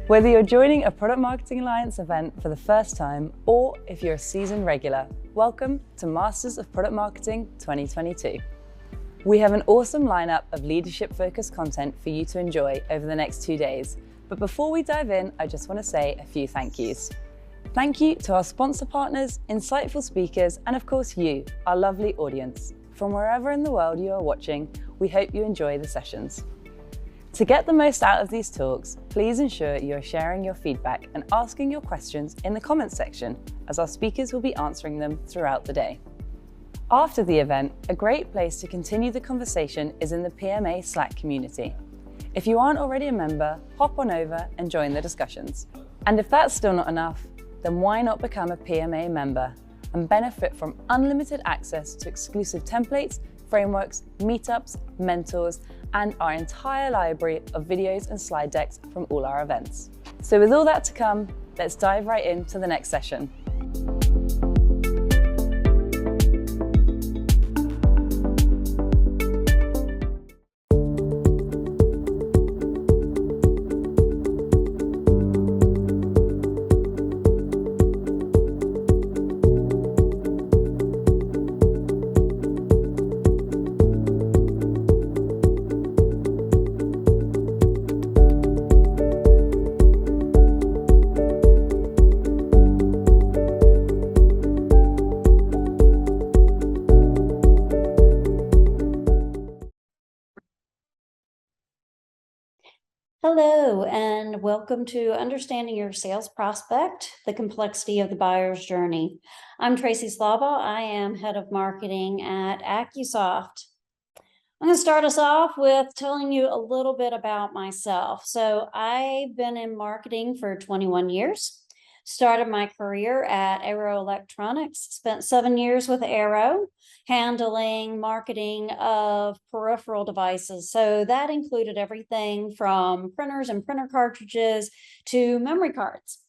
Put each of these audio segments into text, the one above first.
Whether you're joining a Product Marketing Alliance event for the first time, or if you're a seasoned regular, welcome to Masters of Product Marketing 2022. We have an awesome lineup of leadership-focused content for you to enjoy over the next 2 days. But before we dive in, I just want to say a few thank yous. Thank you to our sponsor partners, insightful speakers, and of course you, our lovely audience. From wherever in the world you are watching, we hope you enjoy the sessions. To get the most out of these talks, please ensure you are sharing your feedback and asking your questions in the comments section, as our speakers will be answering them throughout the day. After the event, a great place to continue the conversation is in the PMA Slack community. If you aren't already a member, hop on over and join the discussions. And if that's still not enough, then why not become a PMA member and benefit from unlimited access to exclusive templates, frameworks, meetups, mentors, and our entire library of videos and slide decks from all our events. So with all that to come, let's dive right into the next session. Hello, and welcome to Understanding Your Sales Prospect, the Complexity of the Buyer's Journey. I'm Tracy Slava. I am Head of Marketing at AccuSoft. I'm going to start us off with telling you a little bit about myself. So I've been in marketing for 21 years. Started my career at Arrow Electronics, spent 7 years with Arrow, handling marketing of peripheral devices. So that included everything from printers and printer cartridges to memory cards.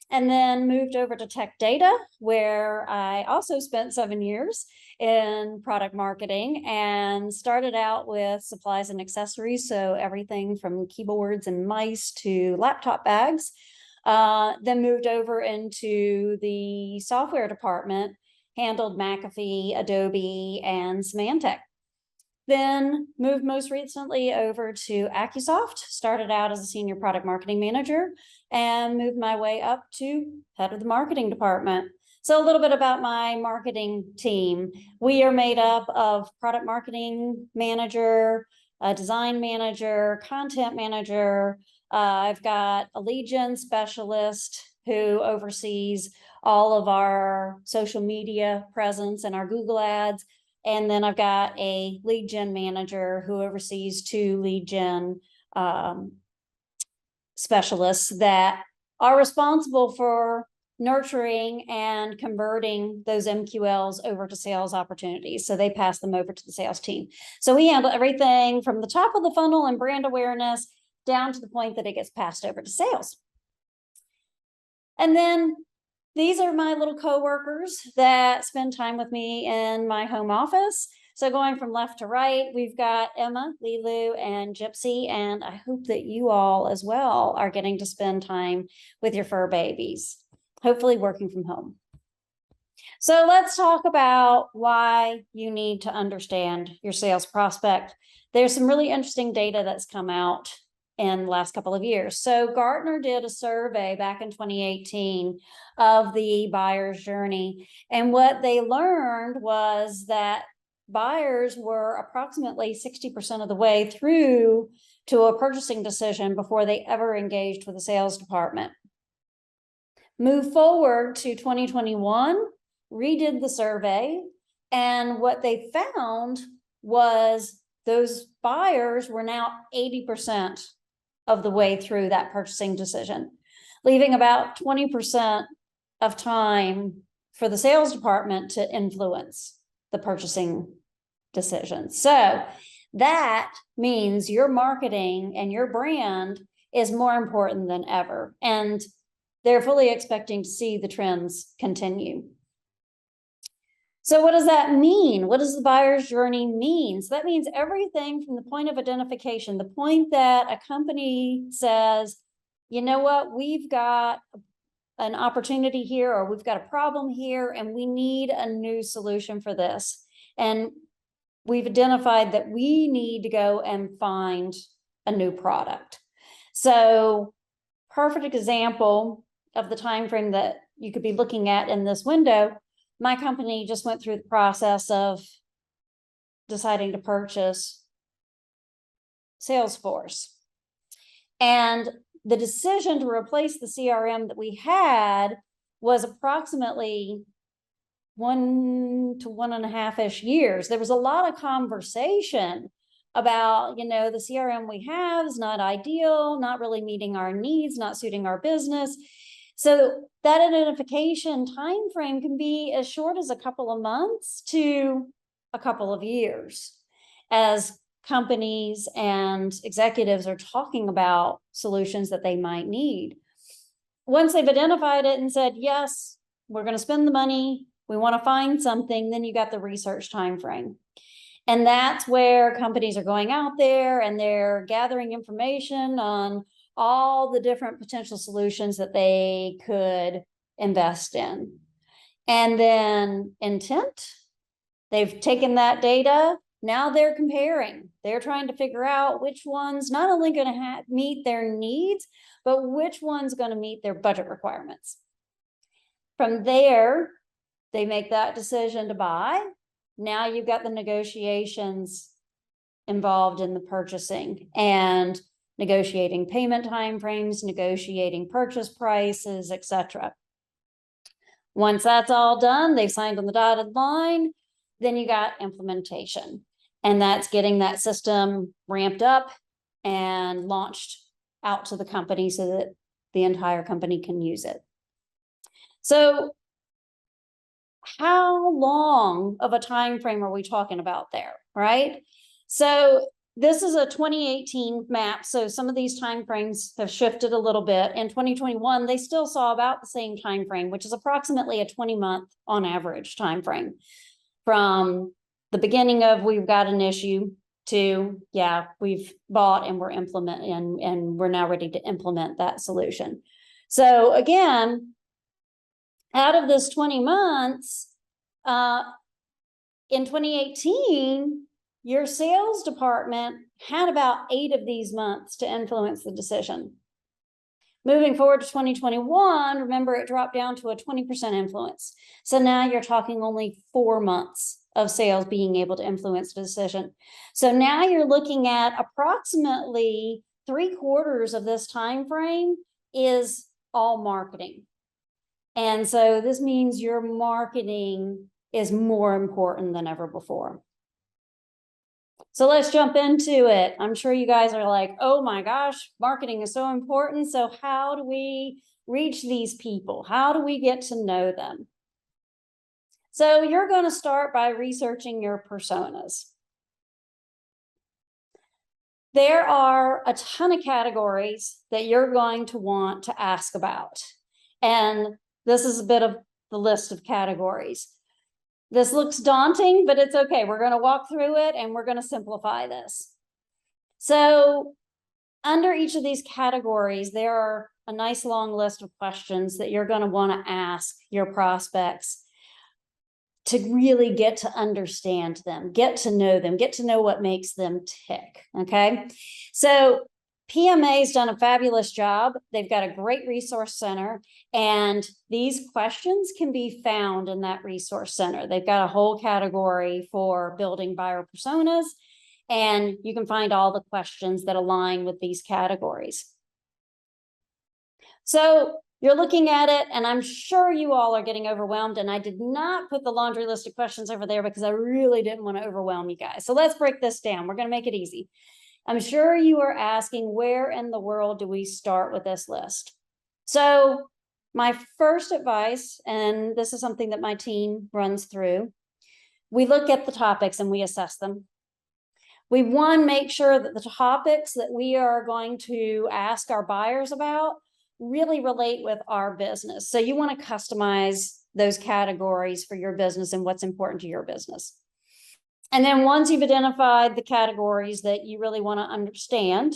And then moved over to Tech Data, where I also spent 7 years in product marketing and started out with supplies and accessories. So everything from keyboards and mice to laptop bags. Then moved over into the software department, handled McAfee, Adobe, and Symantec. Then moved most recently over to AccuSoft, started out as a senior product marketing manager, and moved my way up to head of the marketing department. So a little bit about my marketing team. We are made up of product marketing manager, a design manager, content manager. I've got a lead gen specialist who oversees all of our social media presence and our Google ads. And then I've got a lead gen manager who oversees 2 lead gen specialists that are responsible for nurturing and converting those MQLs over to sales opportunities. So they pass them over to the sales team. So we handle everything from the top of the funnel and brand awareness down to the point that it gets passed over to sales. And then these are my little coworkers that spend time with me in my home office. So going from left to right, we've got Emma, Lilu, and Gypsy, and I hope that you all as well are getting to spend time with your fur babies, hopefully working from home. So let's talk about why you need to understand your sales prospect. There's some really interesting data that's come out in the last couple of years. So Gartner did a survey back in 2018 of the buyer's journey. And what they learned was that buyers were approximately 60% of the way through to a purchasing decision before they ever engaged with the sales department. Move forward to 2021, redid the survey, and what they found was those buyers were now 80% of the way through that purchasing decision, leaving about 20% of time for the sales department to influence the purchasing decision. So that means your marketing and your brand is more important than ever. And they're fully expecting to see the trends continue. So what does that mean? What does the buyer's journey mean? So that means everything from the point of identification, the point that a company says, you know what, we've got an opportunity here, or we've got a problem here, and we need a new solution for this. And we've identified that we need to go and find a new product. So, perfect example of the time frame that you could be looking at in this window. My company just went through the process of deciding to purchase Salesforce. And the decision to replace the CRM that we had was approximately 1 to 1.5-ish years. There was a lot of conversation about, you know, the CRM we have is not ideal, not really meeting our needs, not suiting our business. So that identification time frame can be as short as a couple of months to a couple of years, as companies and executives are talking about solutions that they might need. Once they've identified it and said, yes, we're going to spend the money, we want to find something, then you got the research time frame. And that's where companies are going out there and they're gathering information on all the different potential solutions that they could invest in. And then intent, they've taken that data, now they're comparing. They're trying to figure out which one's not only going to meet their needs, but which one's going to meet their budget requirements. From there, they make that decision to buy. Now you've got the negotiations involved in the purchasing and negotiating payment timeframes, negotiating purchase prices, etc. Once that's all done, they've signed on the dotted line, then you got implementation. And that's getting that system ramped up and launched out to the company so that the entire company can use it. So how long of a time frame are we talking about there, right? So this is a 2018 map. So some of these time frames have shifted a little bit. In 2021, they still saw about the same time frame, which is approximately a 20-month on average time frame. From the beginning of we've got an issue to, yeah, we've bought and we're implementing and we're now ready to implement that solution. So again, out of this 20 months, in 2018, your sales department had about 8 of these months to influence the decision. Moving forward to 2021, remember it dropped down to a 20% influence. So now you're talking only 4 months of sales being able to influence the decision. So now you're looking at approximately 3/4 of this time frame is all marketing. And so this means your marketing is more important than ever before. So let's jump into it. I'm sure you guys are like, oh my gosh, marketing is so important. So how do we reach these people? How do we get to know them? So you're going to start by researching your personas. There are a ton of categories that you're going to want to ask about. And this is a bit of the list of categories. This looks daunting, but it's okay. We're going to walk through it and we're going to simplify this. So under each of these categories, there are a nice long list of questions that you're going to want to ask your prospects to really get to understand them, get to know them, get to know what makes them tick. Okay. So PMA's done a fabulous job. They've got a great resource center, and these questions can be found in that resource center. They've got a whole category for building buyer personas, and you can find all the questions that align with these categories. So you're looking at it, and I'm sure you all are getting overwhelmed, and I did not put the laundry list of questions over there because I really didn't want to overwhelm you guys. So let's break this down. We're going to make it easy. I'm sure you are asking, where in the world do we start with this list? So my first advice, and this is something that my team runs through, we look at the topics and we assess them. We, one, make sure that the topics that we are going to ask our buyers about really relate with our business. So you want to customize those categories for your business and what's important to your business. And then once you've identified the categories that you really want to understand,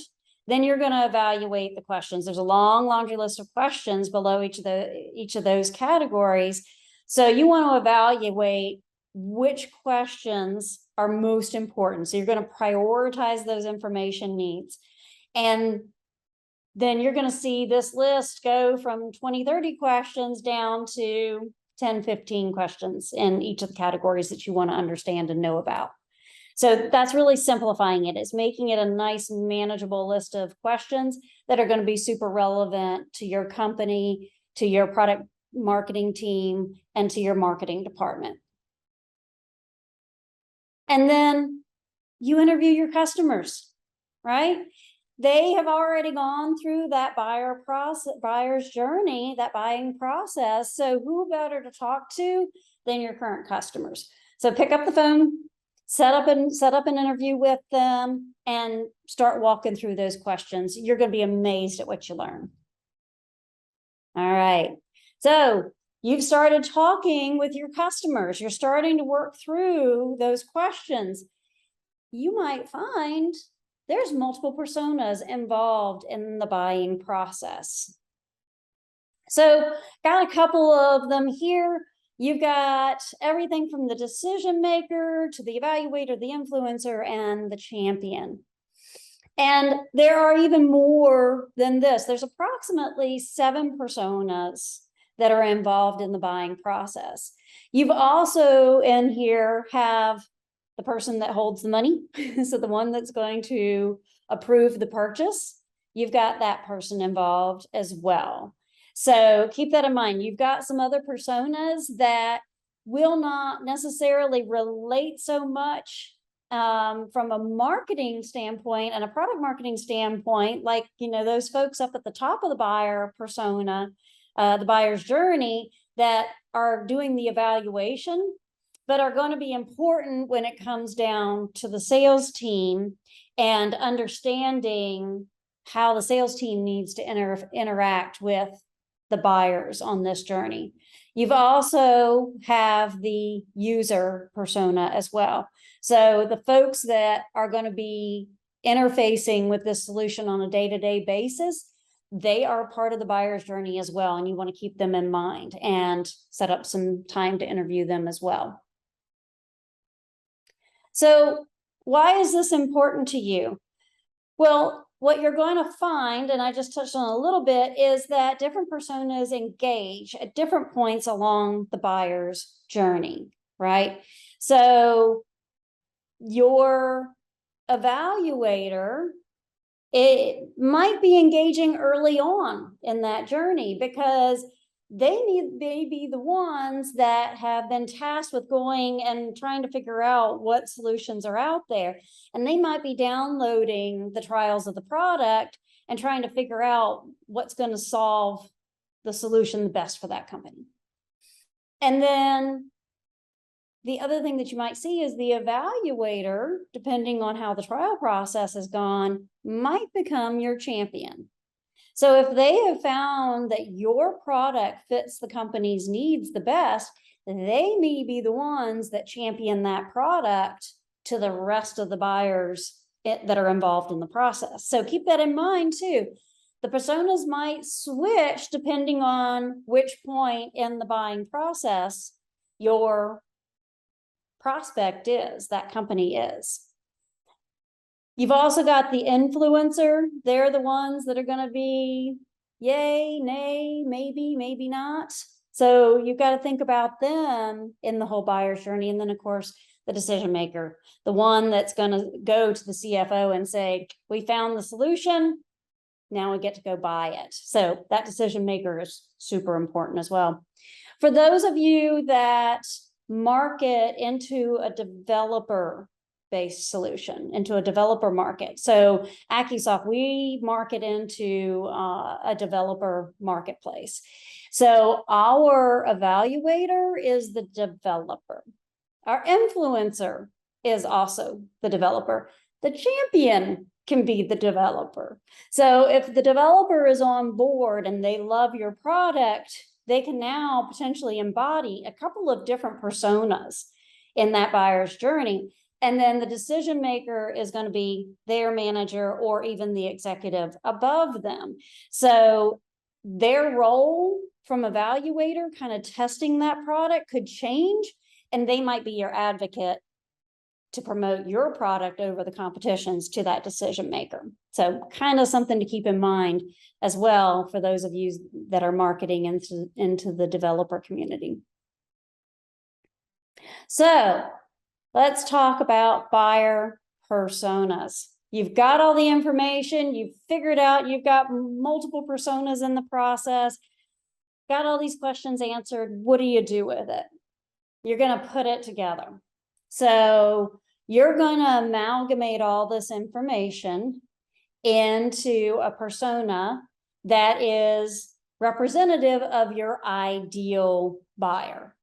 Then you're going to evaluate the questions. There's a long laundry list of questions below each of those categories. So you want to evaluate which questions are most important. So you're going to prioritize those information needs. And then you're going to see this list go from 20, 30 questions down to 10, 15 questions in each of the categories that you want to understand and know about. So that's really simplifying it. It's making it a nice, manageable list of questions that are going to be super relevant to your company, to your product marketing team, and to your marketing department. And then you interview your customers, right? They have already gone through that buyer's journey, that buying process. So who better to talk to than your current customers? So pick up the phone, set up an interview with them, and start walking through those questions. You're going to be amazed at what you learn. All right. So you've started talking with your customers. You're starting to work through those questions. You might find there's multiple personas involved in the buying process. So got a couple of them here. You've got everything from the decision maker to the evaluator, the influencer, and the champion. And there are even more than this. There's approximately 7 personas that are involved in the buying process. You've also in here have the person that holds the money. So the one that's going to approve the purchase, you've got that person involved as well. So keep that in mind. You've got some other personas that will not necessarily relate so much from a marketing standpoint and a product marketing standpoint, like, those folks up at the top of the buyer persona, the buyer's journey, that are doing the evaluation, but are going to be important when it comes down to the sales team and understanding how the sales team needs to interact with the buyers on this journey. You've also have the user persona as well. So the folks that are going to be interfacing with this solution on a day-to-day basis, they are part of the buyer's journey as well. And you want to keep them in mind and set up some time to interview them as well. So why is this important to you? Well, what you're going to find, and I just touched on a little bit, is that different personas engage at different points along the buyer's journey, right? So your evaluator, it might be engaging early on in that journey because they may be the ones that have been tasked with going and trying to figure out what solutions are out there. And they might be downloading the trials of the product and trying to figure out what's going to solve the solution the best for that company. And then the other thing that you might see is the evaluator, depending on how the trial process has gone, might become your champion. So if they have found that your product fits the company's needs the best, they may be the ones that champion that product to the rest of the buyers that are involved in the process. So keep that in mind too. The personas might switch depending on which point in the buying process your prospect is, that company is. You've also got the influencer. They're the ones that are going to be yay, nay, maybe, maybe not. So you've got to think about them in the whole buyer's journey. And then, of course, the decision maker, the one that's going to go to the CFO and say, we found the solution. Now we get to go buy it. So that decision maker is super important as well. For those of you that market into a developer-based solution, into a developer market. So Accusoft, we market into a developer marketplace. So our evaluator is the developer. Our influencer is also the developer. The champion can be the developer. So if the developer is on board and they love your product, they can now potentially embody a couple of different personas in that buyer's journey. And then the decision maker is going to be their manager or even the executive above them. So their role from evaluator, kind of testing that product, could change, and they might be your advocate to promote your product over the competitions to that decision maker. So kind of something to keep in mind as well for those of you that are marketing into the developer community. So let's talk about buyer personas. You've got all the information, you've figured out you've got multiple personas in the process, got all these questions answered. What do you do with it? You're going to put it together. So you're going to amalgamate all this information into a persona that is representative of your ideal buyer.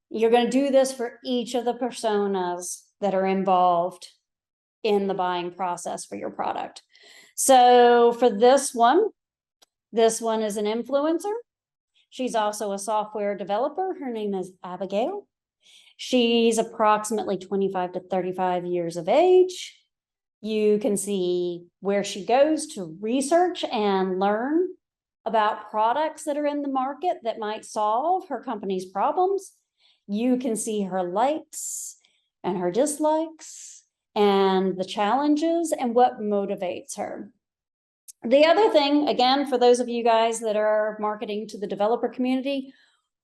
You're going to do this for each of the personas that are involved in the buying process for your product. So for this one is an influencer. She's also a software developer. Her name is Abigail. She's approximately 25 to 35 years of age. You can see where she goes to research and learn about products that are in the market that might solve her company's problems. You can see her likes and her dislikes and the challenges and what motivates her. The other thing, again, for those of you guys that are marketing to the developer community,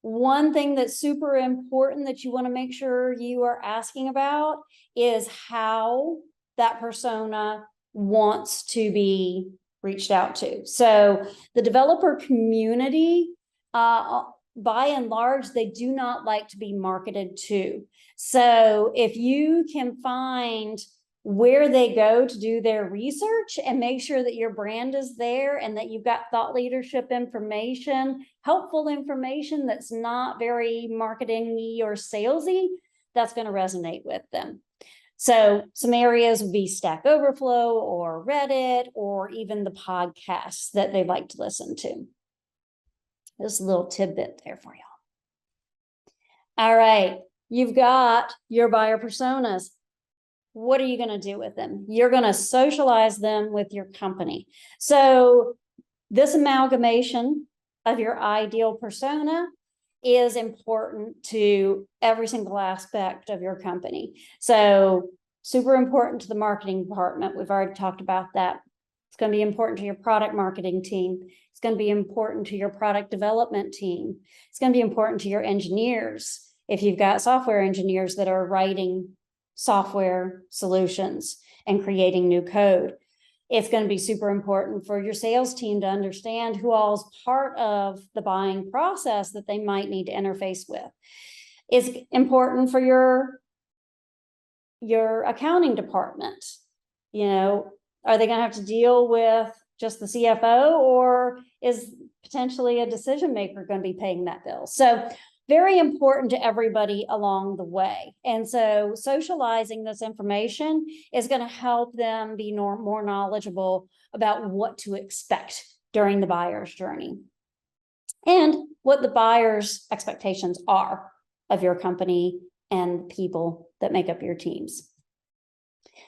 one thing that's super important that you want to make sure you are asking about is how that persona wants to be reached out to. So the developer community, by and large, they do not like to be marketed to. So if you can find where they go to do their research and make sure that your brand is there and that you've got thought leadership information, helpful information that's not very marketing-y or salesy, that's going to resonate with them. So some areas would be Stack Overflow or Reddit or even the podcasts that they like to listen to. Just a little tidbit there for y'all. All right, you've got your buyer personas. What are you going to do with them? You're going to socialize them with your company. So this amalgamation of your ideal persona is important to every single aspect of your company. So super important to the marketing department. We've already talked about that. It's going to be important to your product marketing team. It's going to be important to your product development team. It's going to be important to your engineers. If you've got software engineers that are writing software solutions and creating new code, it's going to be super important for your sales team to understand who all is part of the buying process that they might need to interface with. It's important for your accounting department. You know, are they going to have to deal with just the CFO, or is potentially a decision maker going to be paying that bill? So very important to everybody along the way. And so socializing this information is going to help them be more knowledgeable about what to expect during the buyer's journey and what the buyer's expectations are of your company and people that make up your teams.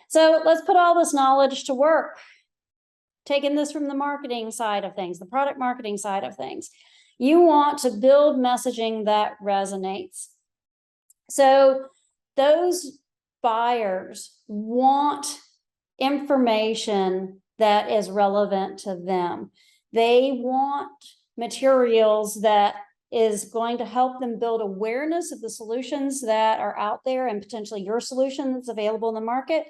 So let's put all this knowledge to work. Taking this from the marketing side of things, the product marketing side of things. You want to build messaging that resonates. So those buyers want information that is relevant to them. They want materials that is going to help them build awareness of the solutions that are out there and potentially your solution that's available in the market.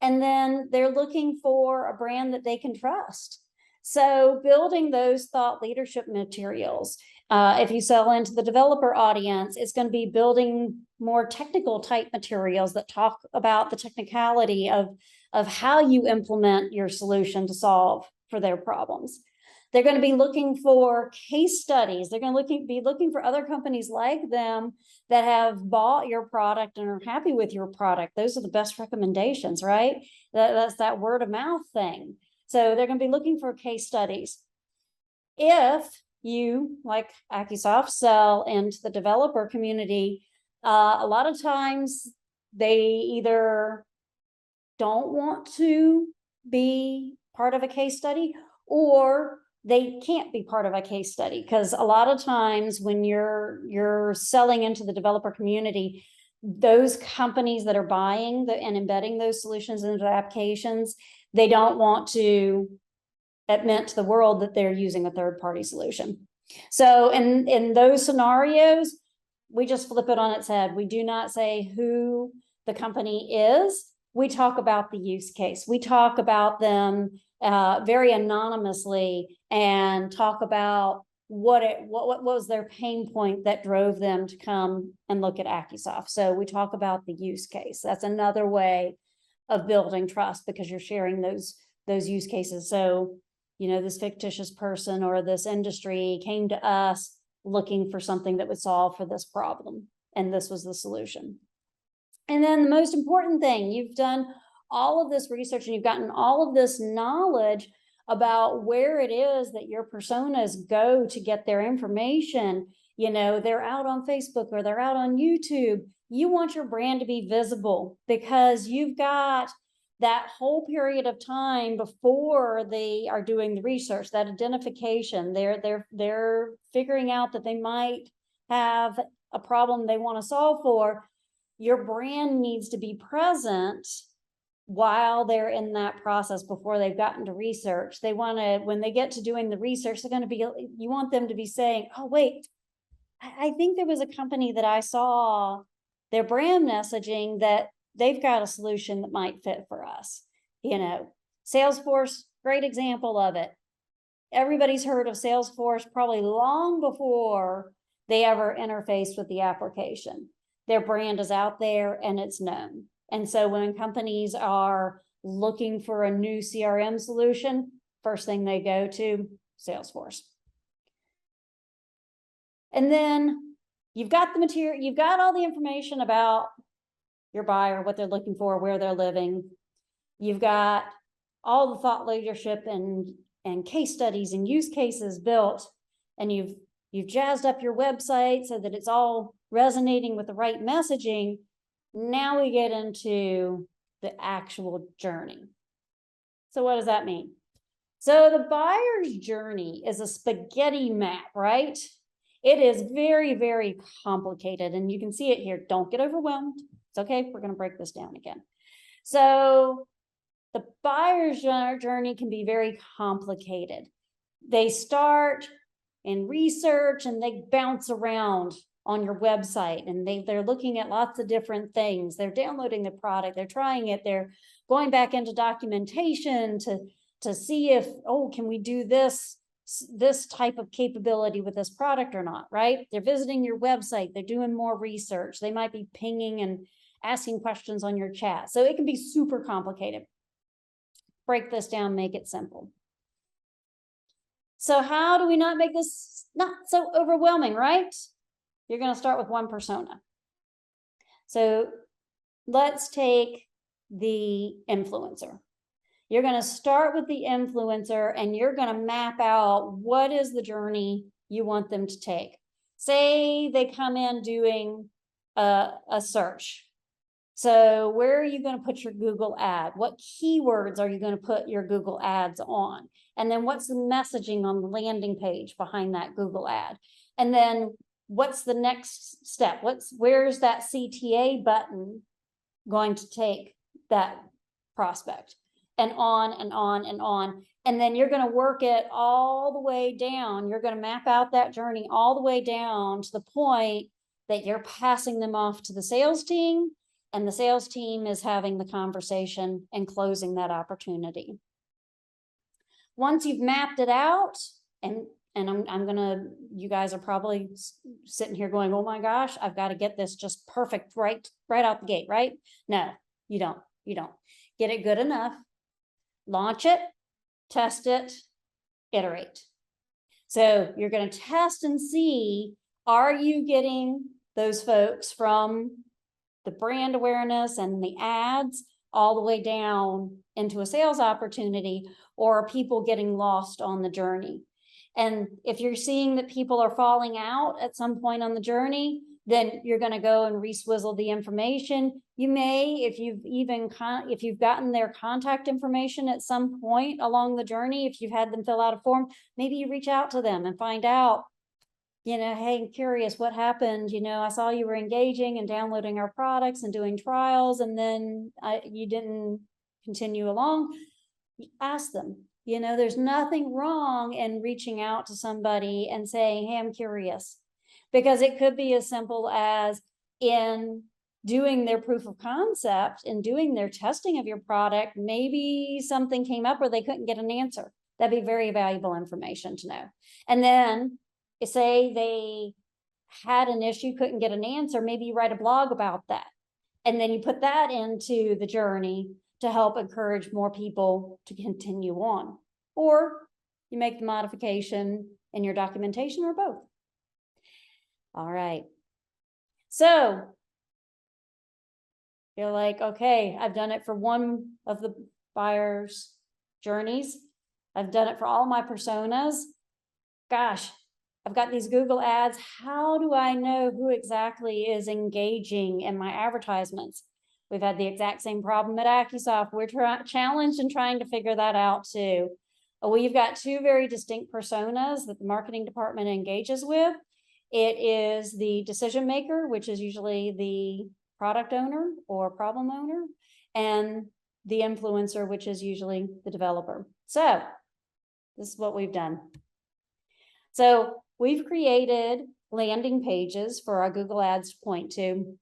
And then they're looking for a brand that they can trust. So building those thought leadership materials, if you sell into the developer audience, it's going to be building more technical type materials that talk about the technicality of how you implement your solution to solve for their problems. They're going to be looking for case studies. They're going to be looking for other companies like them that have bought your product and are happy with your product. Those are the best recommendations, right? That's that word of mouth thing. So they're going to be looking for case studies. If you, like Accusoft, sell into the developer community, a lot of times they either don't want to be part of a case study, or they can't be part of a case study. Because a lot of times when you're selling into the developer community, those companies that are buying and embedding those solutions into their applications, they don't want to admit to the world that they're using a third-party solution. So in those scenarios, we just flip it on its head. We do not say who the company is. We talk about the use case. We talk about them very anonymously and talk about what was their pain point that drove them to come and look at Accusoft. So we talk about the use case. That's another way of building trust, because you're sharing those use cases. So, you know, this fictitious person or this industry came to us looking for something that would solve for this problem, and this was the solution. And then the most important thing, you've done all of this research and you've gotten all of this knowledge about where it is that your personas go to get their information. You know, they're out on Facebook or they're out on YouTube. You want your brand to be visible, because you've got that whole period of time before they are doing the research, that identification. They're figuring out that they might have a problem they want to solve for. Your brand needs to be present while they're in that process before they've gotten to research. They want to, when they get to doing the research, they're going to be, you want them to be saying, oh, wait, I think there was a company that I saw their brand messaging that they've got a solution that might fit for us. You know, Salesforce, great example of it. Everybody's heard of Salesforce probably long before they ever interfaced with the application. Their brand is out there and it's known. And so when companies are looking for a new CRM solution, first thing they go to, Salesforce. And then you've got the material, you've got all the information about your buyer, what they're looking for, where they're living. You've got all the thought leadership and case studies and use cases built, and you've jazzed up your website so that it's all resonating with the right messaging. Now we get into the actual journey. So what does that mean? So the buyer's journey is a spaghetti map, right? It is very, very complicated, and you can see it here. Don't get overwhelmed. It's okay. We're going to break this down again. So the buyer's journey can be very complicated. They start in research and they bounce around on your website, and they're looking at lots of different things. They're downloading the product, they're trying it, they're going back into documentation to see if, oh, can we do this type of capability with this product or not, right? They're visiting your website, they're doing more research, they might be pinging and asking questions on your chat. So it can be super complicated. Break this down, make it simple. So how do we not make this not so overwhelming, right? You're going to start with one persona. So let's take the influencer. You're going to start with the influencer and you're going to map out what is the journey you want them to take. Say they come in doing a search. So where are you going to put your Google ad? What keywords are you going to put your Google ads on? And then what's the messaging on the landing page behind that Google ad? And then what's the next step? Where's that CTA button going to take that prospect? And on and on and on. And then you're going to work it all the way down. You're going to map out that journey all the way down to the point that you're passing them off to the sales team, and the sales team is having the conversation and closing that opportunity. Once you've mapped it out, and I'm gonna, you guys are probably sitting here going, oh my gosh, I've got to get this just perfect right out the gate, right? No, you don't. Get it good enough, launch it, test it, iterate. So you're going to test and see, are you getting those folks from the brand awareness and the ads all the way down into a sales opportunity, or are people getting lost on the journey? And if you're seeing that people are falling out at some point on the journey, then you're going to go and reswizzle the information. You may, if you've gotten their contact information at some point along the journey, if you've had them fill out a form, maybe you reach out to them and find out, hey, I'm curious what happened. I saw you were engaging and downloading our products and doing trials, and then you didn't continue along. Ask them. There's nothing wrong in reaching out to somebody and saying, hey, I'm curious. Because it could be as simple as in doing their proof of concept and doing their testing of your product, maybe something came up where they couldn't get an answer. That'd be very valuable information to know. And then say they had an issue, couldn't get an answer, maybe you write a blog about that. And then you put that into the journey to help encourage more people to continue on. Or you make the modification in your documentation, or both. All right. So you're like, okay, I've done it for one of the buyer's journeys. I've done it for all my personas. Gosh, I've got these Google ads. How do I know who exactly is engaging in my advertisements? We've had the exact same problem at Accusoft. We're challenged in trying to figure that out too. We've got two very distinct personas that the marketing department engages with. It is the decision maker, which is usually the product owner or problem owner, and the influencer, which is usually the developer. So this is what we've done. So we've created landing pages for our Google Ads to point to,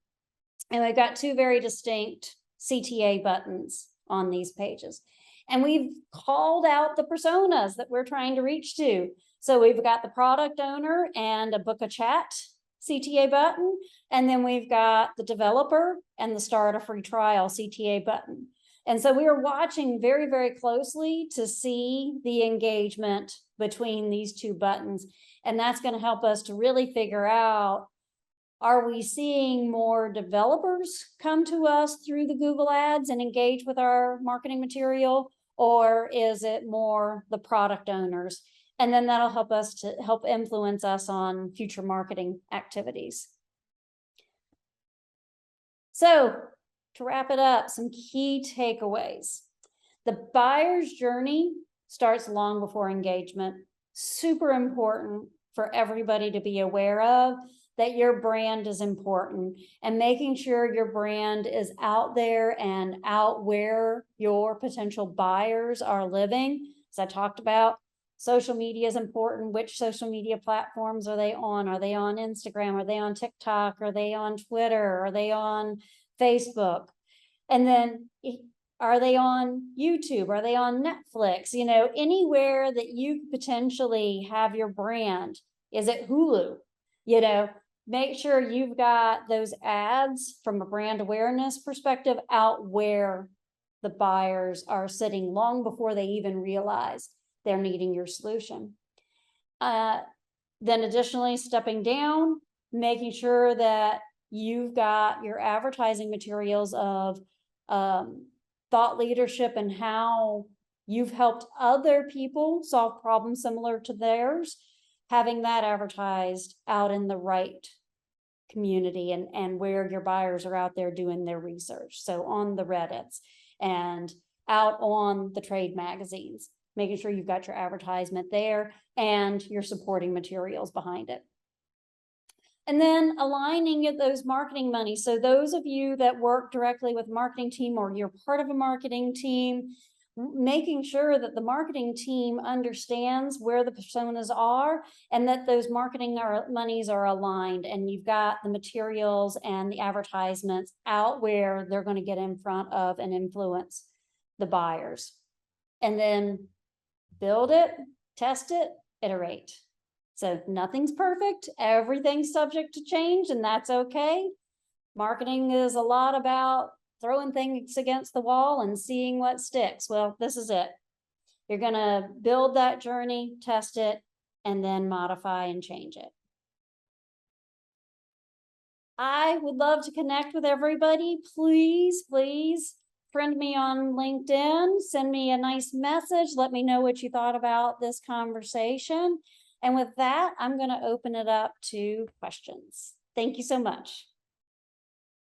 and we've got two very distinct CTA buttons on these pages. And we've called out the personas that we're trying to reach to. So we've got the product owner and a book a chat CTA button. And then we've got the developer and the start a free trial CTA button. And so we are watching very, very closely to see the engagement between these two buttons. And that's going to help us to really figure out, are we seeing more developers come to us through the Google Ads and engage with our marketing material? Or is it more the product owners? And then that'll help us to help influence us on future marketing activities. So to wrap it up, some key takeaways. The buyer's journey starts long before engagement. Super important for everybody to be aware of, that your brand is important, and making sure your brand is out there and out where your potential buyers are living. As I talked about, social media is important. Which social media platforms are they on? Are they on Instagram? Are they on TikTok? Are they on Twitter? Are they on Facebook? And then are they on YouTube? Are they on Netflix? Anywhere that you potentially have your brand. Is it Hulu? Make sure you've got those ads from a brand awareness perspective out where the buyers are sitting long before they even realize they're needing your solution. Then additionally, stepping down, making sure that you've got your advertising materials of thought leadership and how you've helped other people solve problems similar to theirs, having that advertised out in the right community and where your buyers are out there doing their research. So on the Reddits and out on the trade magazines, making sure you've got your advertisement there and your supporting materials behind it. And then aligning those marketing money. So those of you that work directly with marketing team, or you're part of a marketing team, making sure that the marketing team understands where the personas are and that those marketing monies are aligned, and you've got the materials and the advertisements out where they're going to get in front of and influence the buyers. And then build it, test it, iterate. So nothing's perfect. Everything's subject to change, and that's okay. Marketing is a lot about throwing things against the wall and seeing what sticks. Well, this is it. You're going to build that journey, test it, and then modify and change it. I would love to connect with everybody. Please, please friend me on LinkedIn. Send me a nice message. Let me know what you thought about this conversation. And with that, I'm going to open it up to questions. Thank you so much.